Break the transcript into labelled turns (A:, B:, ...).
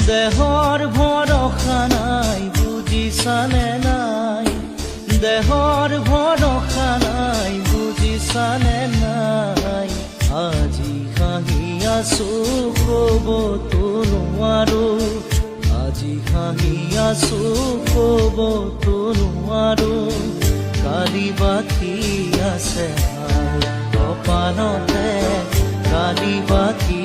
A: দেহৰ ভৰসা নাই বুজিছানে নাই, দেহৰ ভৰসা নাই বুজিছানে নাই। আজি হাঁহি আছো ক'বতো নোৱাৰো, আজি হাঁহি আছো ক'বতো নোৱাৰো। কালি বাকী আছে কপালতে, কালি বাকী